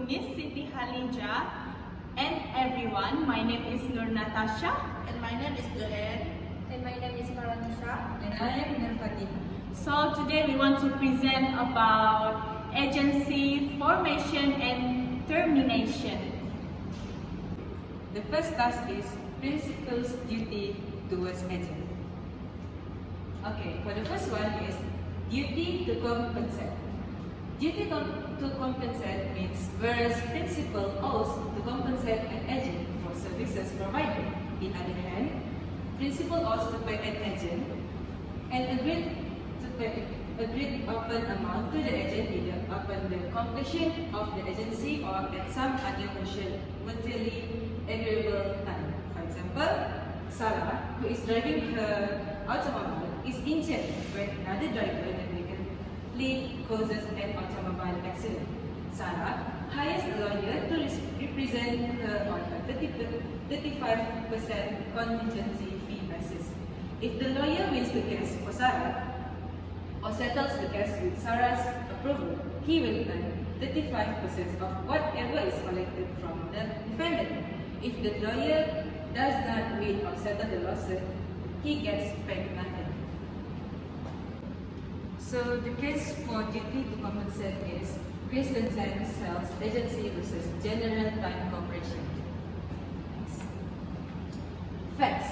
Miss Siti Halija and everyone. My name is Nur Natasha. And my name is Joanne. And my name is Faranisha. And I am Nurfatin. So today we want to present about agency formation and termination. The first task is principal's duty towards agent. Okay, for the first one is duty to compensate. Duty to compensate means whereas principal owes to compensate an agent for services provided. In other hand, principal owes to pay an agent and agreed upon amount to the agent either upon the completion of the agency or at some other mutually agreeable time. For example, Sarah, who is driving her automobile, is injured when another driver negligently causes an automobile accident. Sarah hires a lawyer to represent her on a 35% contingency fee basis. If the lawyer wins the case for Sarah or settles the case with Sarah's approval, he will earn 35% of whatever is collected from the defendant. If the lawyer does not win or settle the lawsuit, he gets paid nothing. So the case for duty to compensate is Christensen Sales Agency versus General Time Corporation. Facts.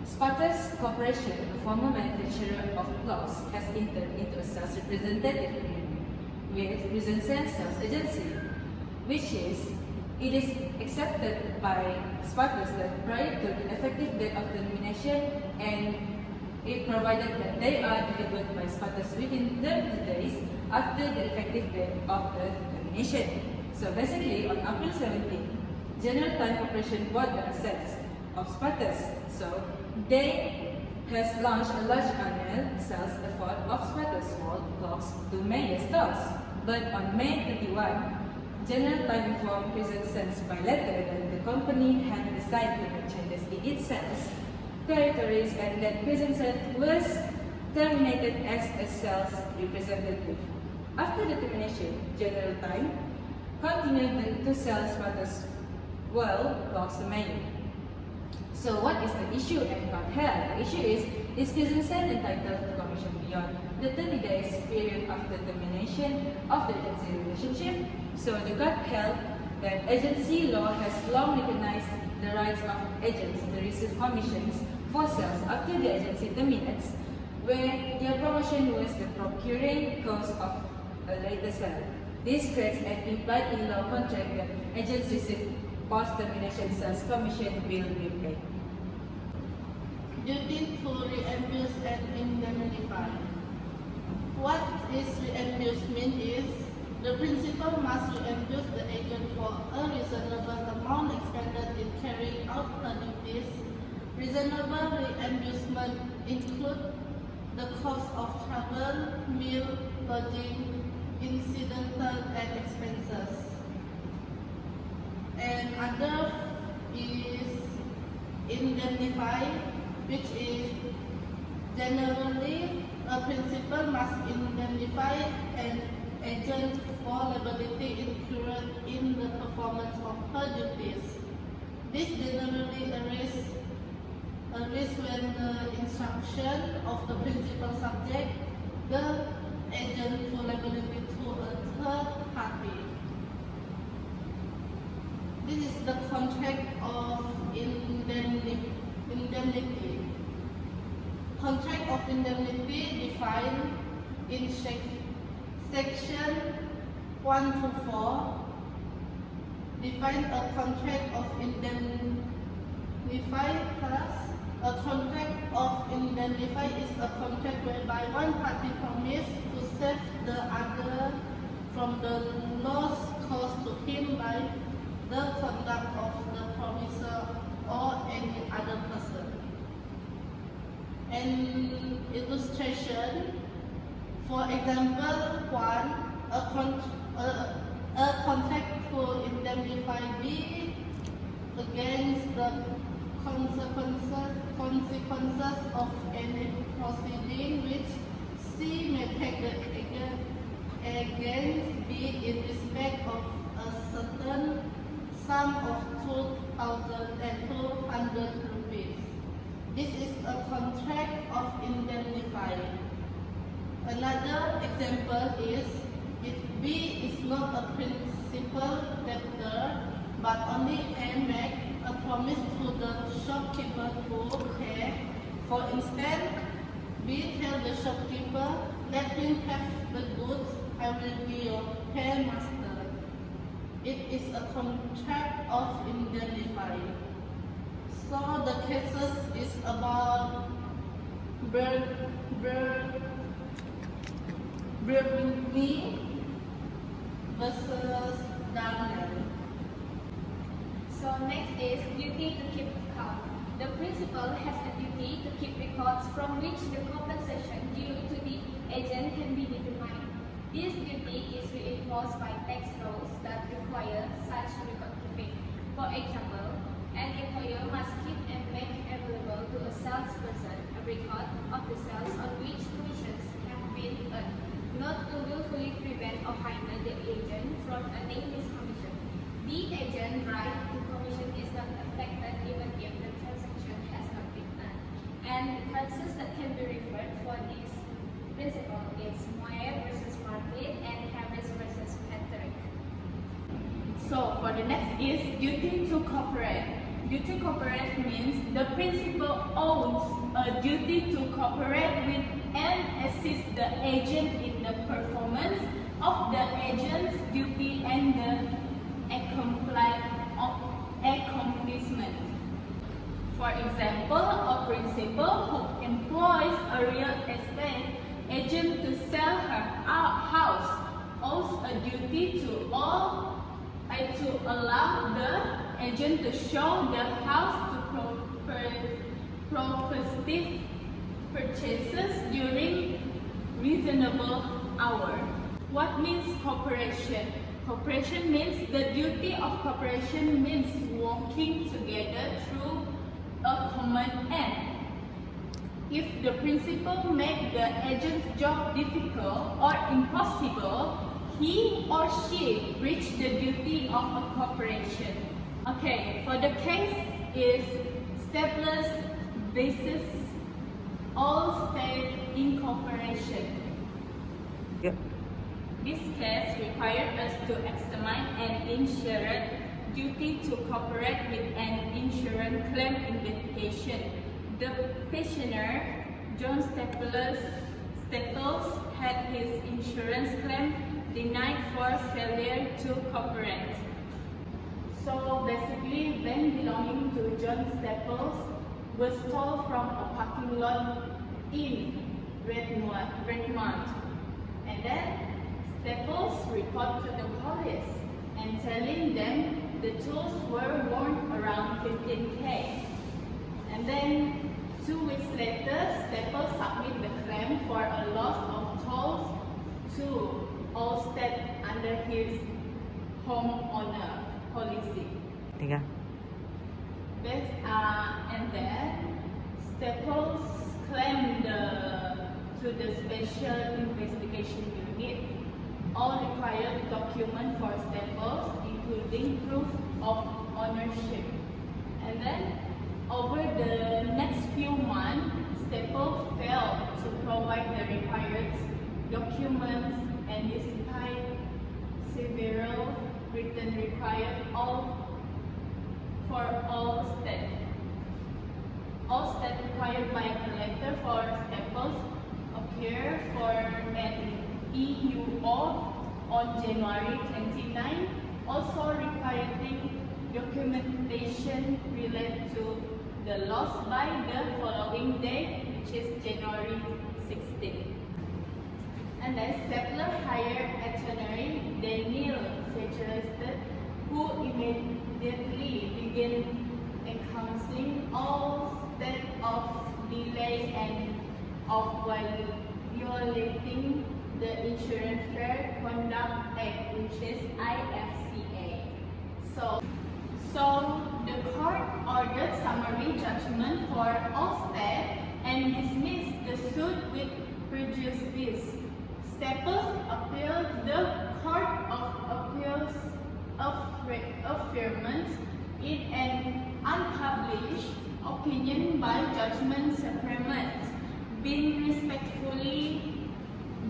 Spartus Corporation, a former manufacturer of clothes, has entered into a sales representative agreement with Christensen Sales Agency, which is it is accepted by Spartus that prior to the effective date of termination and it provided that they are delivered by Spartus within 30 days after the effective date of the termination. So basically, on April 17, General Time Corporation bought the assets of Spartus. So they has launched a large annual sales effort of Spartus wall clocks to many stores. But on May 31, General Time informed Christensen by letter that the company had decided to make changes in its sales territories and that Christensen was terminated as a sales representative. After the termination, General Time continued to sell Spartus well clocks to many. So what is the issue and got held? The issue is Christensen entitled to commission beyond the 30 days period after termination of the agency relationship? So the court held that agency law has long recognized the rights of agents to receive commissions for sales after the agency terminates, where their promotion was the procuring cause of a later sale. This creates an implied in law contract that agents receive post-termination sales commission will be paid. Duty to reimburse and indemnify. What is reimburse mean is the principal must reimburse the agent for a reasonable amount expended in carrying out her duties. Reasonable reimbursement include the cost of travel, meal, lodging, incidental and expenses. And other is indemnify, which is generally a principal must indemnify an agent for liability incurred in the performance of her duties. This generally arises when the instruction of the principal subject the agent to liability to a third party. This is the contract of indemnity. Contract of indemnity defined in section 1 to 4 define a contract of indemnify plus a contract of indemnify is a contract whereby one party promises to save the other from the loss caused to him by the conduct of the promisor or any other person. An illustration, for example, 1, a contract to indemnify B against the consequences of any proceeding which C may take against B in respect of a certain sum of 2,200 rupees. This is a contract of indemnity. Another example is if B is not a principal debtor but only make a promise to the shopkeeper to pay. For instance, B tells the shopkeeper, "Let him have the goods, I will be your paymaster." It is a contract of indemnity. So the cases is about Birmingham versus Daniel. So next is duty to keep account. The principal has a duty to keep records from which the compensation due to the agent can be determined. This duty is reinforced by tax laws that require such record keeping. For example, an employer must keep and make available to a salesperson a record of the sales on which commissions have been earned, not to willfully prevent or hinder the agent from earning his commission. The agent's right to commission is not affected even if the transaction has not been done. And the cases that can be referred for this principle is Moyer versus Market and Harris versus Patrick. So for the next is duty to cooperate. Duty to cooperate means the principal owns a duty to cooperate with and assist the agent in the performance of the agent's duty and the accomplishment. For example, a principal who employs a real estate agent to sell her house owes a duty to allow the agent to show the house to prospective purchasers during reasonable hours. What means cooperation? Cooperation means the duty of cooperation means working together through a common end. If the principal makes the agent's job difficult or impossible, he or she breached the duty of a cooperation. Okay, for the case is Staples versus Allstate Incorporation. Yep. This case required us to examine an insurer duty to cooperate with an insurance claim investigation. The petitioner, John Staples, had his insurance claim denied for failure to cooperate. So basically, van belonging to John Staples was stolen from a parking lot in Redmond. And then Staples reported to the police and telling them the tools were worth around 15K. And then 2 weeks later, Staples submitted the claim for a loss of tools to Allstate under his homeowner policy. Tiga. And then Staples claimed to the Special Investigation Unit all required documents for Staples, including proof of ownership. And then over the next few months, Staples failed to provide the required documents, and despite several written required for Allstate required by a letter for Staples appear for an EUO on January 29, also requiring documentation related to the loss by the following day, which is January 16. And then Staples hired attorney Daniel Fletcher, who immediately began encompassing all state of delay and of violating the Insurance Fair Conduct Act, which is IFCA. So the court ordered summary judgment for Allstate and dismissed the suit with prejudice. Staples appealed the Court of Appeals opinion by judgment supremate, being respectfully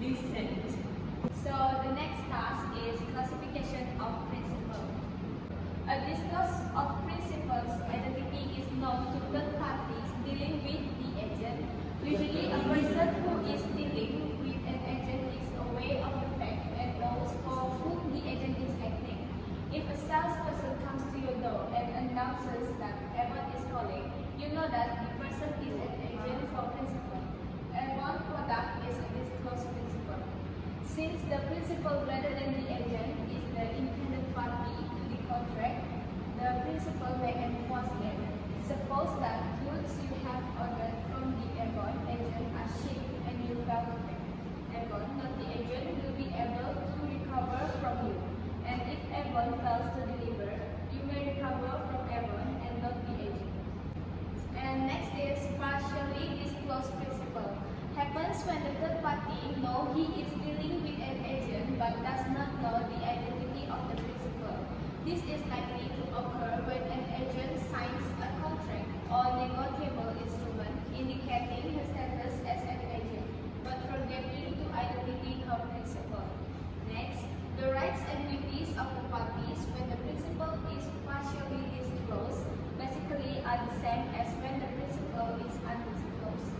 listened. So the next task is classification of principle. A disclosure of principles identity is known to third parties dealing with the agent. Usually, a person who is dealing with an agent is aware of the fact and knows for whom the agent is acting. If a salesperson comes to your door and announces that Avon is calling, you know that the person is an agent for principle. Avon product is a disclosed principle. Since the principal rather than the agent is the intended party to the contract, the principal may enforce it. Suppose that goods you have ordered from the Avon agent are shipped and you fail to pay. Avon, not the agent, will be able to recover from you. And if Avon fails to deliver, you may recover from Avon and not the agent. And next is partially disclosed principle. Happens when the third party knows he is dealing with an agent but does not know the identity of the principal. This is likely to occur when an agent signs a contract or negotiable instrument indicating his status as an agent, but forgetting to identify her principal. Next, the rights and duties of the parties when the principal is partially disclosed basically are the same as when the principal is undisclosed.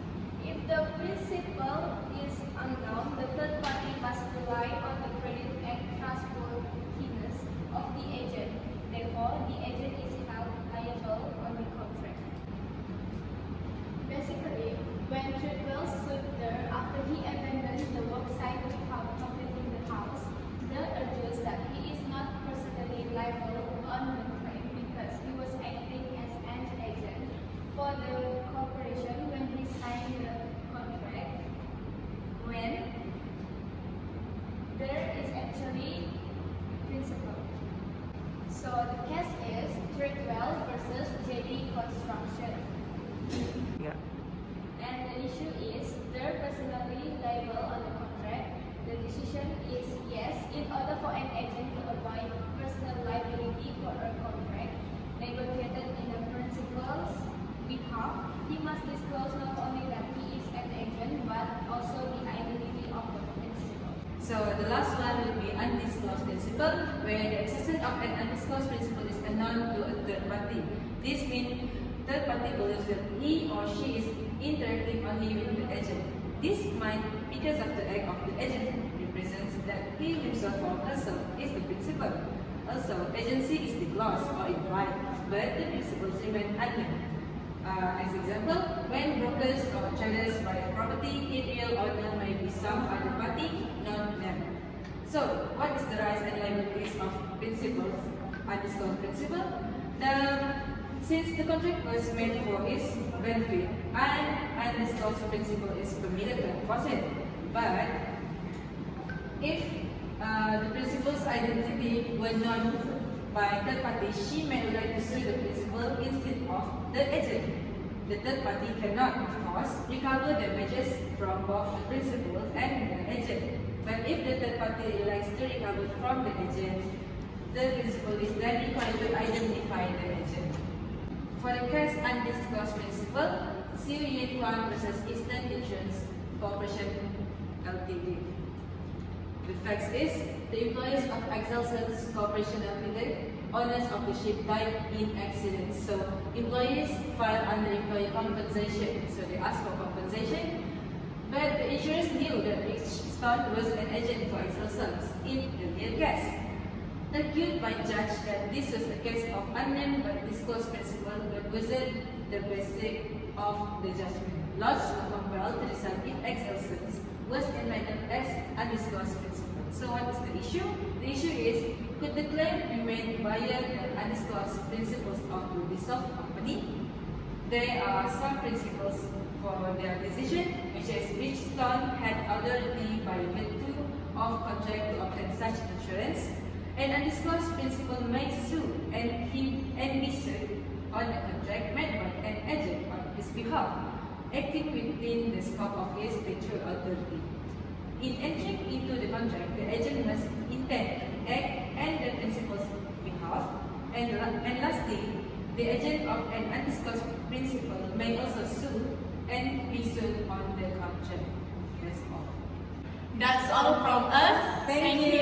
If the principal is unknown, the third party must rely on the credit and trustworthiness of the agent. Therefore, the agent is held liable on the contract. Basically, when Treadwell sued there after he abandoned the worksite without completing the house, the argues that he is not personally liable on the claim because he was acting as an agent for the corporation when he signed the contract, when there is actually principal. So the case is Treadwell versus JD Construction. Yeah. And the issue is they're personally liable on the contract. The decision is yes, in order for an agent to avoid personal liability for a contract negotiated in the principal's behalf, he must disclose not only that he is an agent but also the identity of the principal. So the last one will be undisclosed principle, where the existence of an undisclosed principle is unknown to a third party. This means third party believes that he or she is interacting only with the agent. This might, because of the act of the agent, represents that he himself or herself is the principal. Also, agency is disclosed or implied, but the principles remain unknown. As example, when brokers or traders buy a property, its real owner may be some other party, not them. So, what is the rights and liabilities of principles? Undisclosed principle. Since the contract was made for his benefit, an undisclosed principle is permitted to enforce it. But if the principal's identity were known by third party, she may like to sue the principal instead of the agent. The third party cannot, of course, recover damages from both the principal and the agent. But if the third party likes to recover from the agent, the principal is then required to identify the agent. For the case undisclosed principle, see Unit 1 versus Eastern Insurance Corporation Ltd. The facts is, the employees of Excelsense Corporation Ltd, owners of the ship, died in accidents. So employees filed under employee compensation. So they asked for compensation. But the insurers knew that Richstone was an agent for Excelsense in the real case. Argued by judge that this was a case of unnamed but disclosed principle that wasn't the basis of the judgment. Laws were compelled to decide if Excelsense was entitled as undisclosed principle. So what is the issue? The issue is, could the claim be made via the undisclosed principles of the dissolved company? There are some principles for their decision, which is Richstone had authority by virtue of contract to obtain such insurance. An undisclosed principal may sue and be sued on a contract made by an agent on his behalf, acting within the scope of his actual authority. In entering into the contract, the agent must intend to act on the principal's behalf, and lastly, The agent of an antitrust principle may also sue and be sued on the contract. That's all. That's all from us. Thank you.